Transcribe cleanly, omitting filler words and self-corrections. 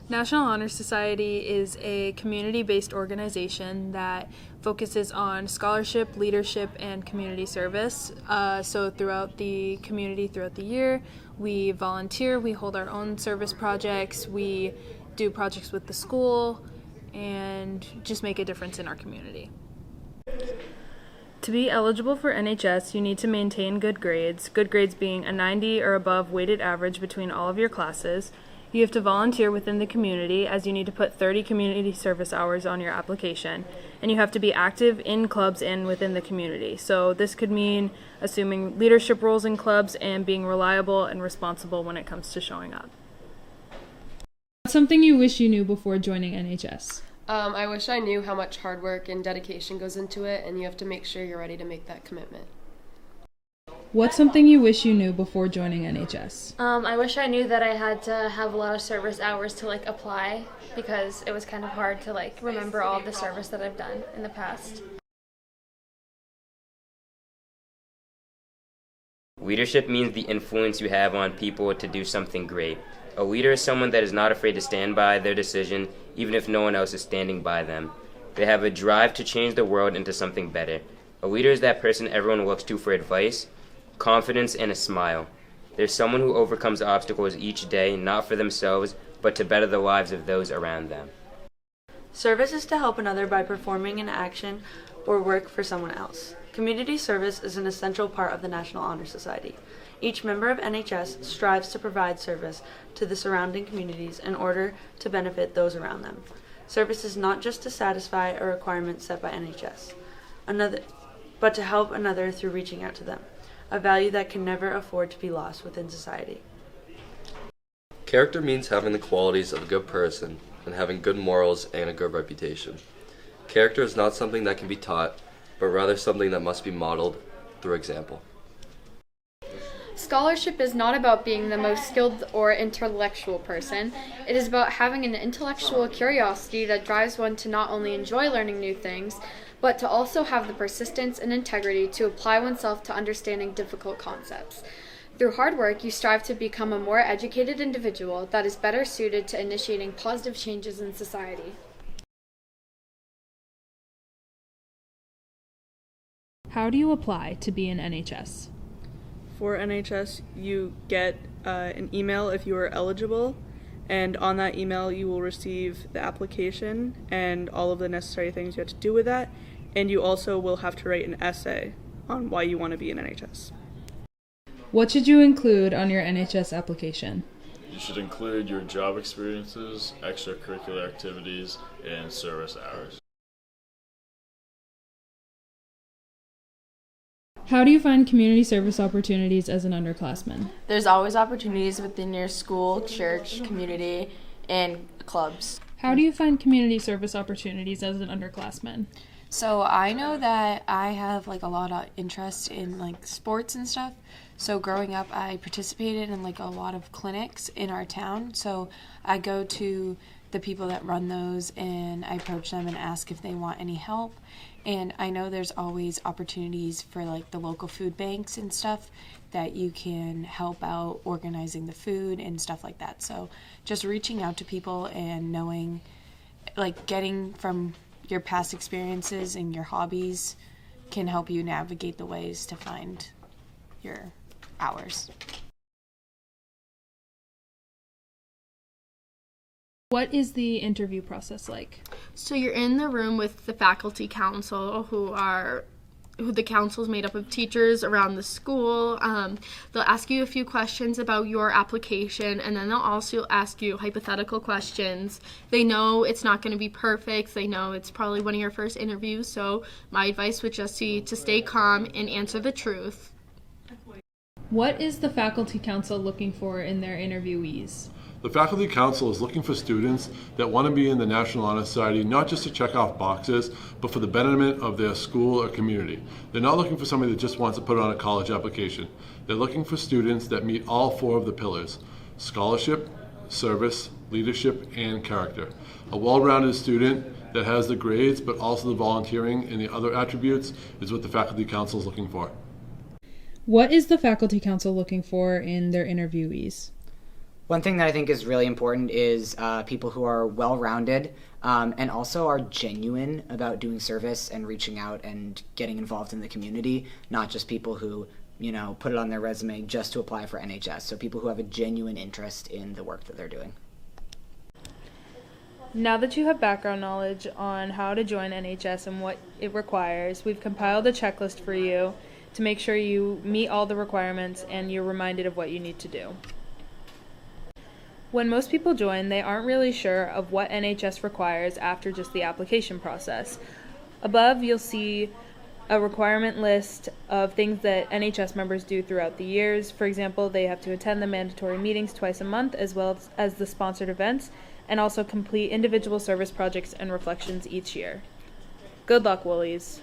National Honor Society is a community-based organization that focuses on scholarship, leadership, and community service. So throughout the community, throughout the year, we volunteer, we hold our own service projects, we do projects with the school, and just make a difference in our community. To be eligible for NHS, you need to maintain good grades being a 90 or above weighted average between all of your classes. You have to volunteer within the community, as you need to put 30 community service hours on your application, and you have to be active in clubs and within the community. So this could mean assuming leadership roles in clubs and being reliable and responsible when it comes to showing up. What's something you wish you knew before joining NHS? I wish I knew how much hard work and dedication goes into it, and you have to make sure you're ready to make that commitment. What's something you wish you knew before joining NHS? I wish I knew that I had to have a lot of service hours to apply, because it was kind of hard to remember all of the service that I've done in the past. Leadership means the influence you have on people to do something great. A leader is someone that is not afraid to stand by their decision, even if no one else is standing by them. They have a drive to change the world into something better. A leader is that person everyone looks to for advice, confidence, and a smile. There's someone who overcomes obstacles each day, not for themselves, but to better the lives of those around them. Service is to help another by performing an action or work for someone else. Community service is an essential part of the National Honor Society. Each member of NHS strives to provide service to the surrounding communities in order to benefit those around them. Service is not just to satisfy a requirement set by NHS, but to help another through reaching out to them, a value that can never afford to be lost within society. Character means having the qualities of a good person and having good morals and a good reputation. Character is not something that can be taught, but rather something that must be modeled through example. Scholarship is not about being the most skilled or intellectual person. It is about having an intellectual curiosity that drives one to not only enjoy learning new things, but to also have the persistence and integrity to apply oneself to understanding difficult concepts. Through hard work, you strive to become a more educated individual that is better suited to initiating positive changes in society. How do you apply to be in NHS? For NHS, you get an email if you are eligible, and on that email you will receive the application and all of the necessary things you have to do with that, and you also will have to write an essay on why you want to be in NHS. What should you include on your NHS application? You should include your job experiences, extracurricular activities, and service hours. How do you find community service opportunities as an underclassman? There's always opportunities within your school, church, community, and clubs. How do you find community service opportunities as an underclassman? So I know that I have a lot of interest in sports and stuff. So growing up, I participated in a lot of clinics in our town. So I go to the people that run those and I approach them and ask if they want any help. And I know there's always opportunities for the local food banks and stuff that you can help out organizing the food and stuff like that. So just reaching out to people and knowing, getting from your past experiences and your hobbies can help you navigate the ways to find your hours. What is the interview process like? So you're in the room with the faculty council, who the council is made up of teachers around the school. They'll ask you a few questions about your application, and then they'll also ask you hypothetical questions. They know it's not going to be perfect. They know it's probably one of your first interviews, so my advice would just be to stay calm and answer the truth. What is the faculty council looking for in their interviewees? The Faculty Council is looking for students that want to be in the National Honor Society, not just to check off boxes, but for the betterment of their school or community. They're not looking for somebody that just wants to put on a college application. They're looking for students that meet all four of the pillars: scholarship, service, leadership, and character. A well-rounded student that has the grades, but also the volunteering and the other attributes is what the Faculty Council is looking for. What is the Faculty Council looking for in their interviewees? One thing that I think is really important is people who are well-rounded and also are genuine about doing service and reaching out and getting involved in the community, not just people who, put it on their resume just to apply for NHS. So people who have a genuine interest in the work that they're doing. Now that you have background knowledge on how to join NHS and what it requires, we've compiled a checklist for you to make sure you meet all the requirements and you're reminded of what you need to do. When most people join, they aren't really sure of what NHS requires after just the application process. Above, you'll see a requirement list of things that NHS members do throughout the years. For example, they have to attend the mandatory meetings twice a month as well as the sponsored events, and also complete individual service projects and reflections each year. Good luck, Woolies.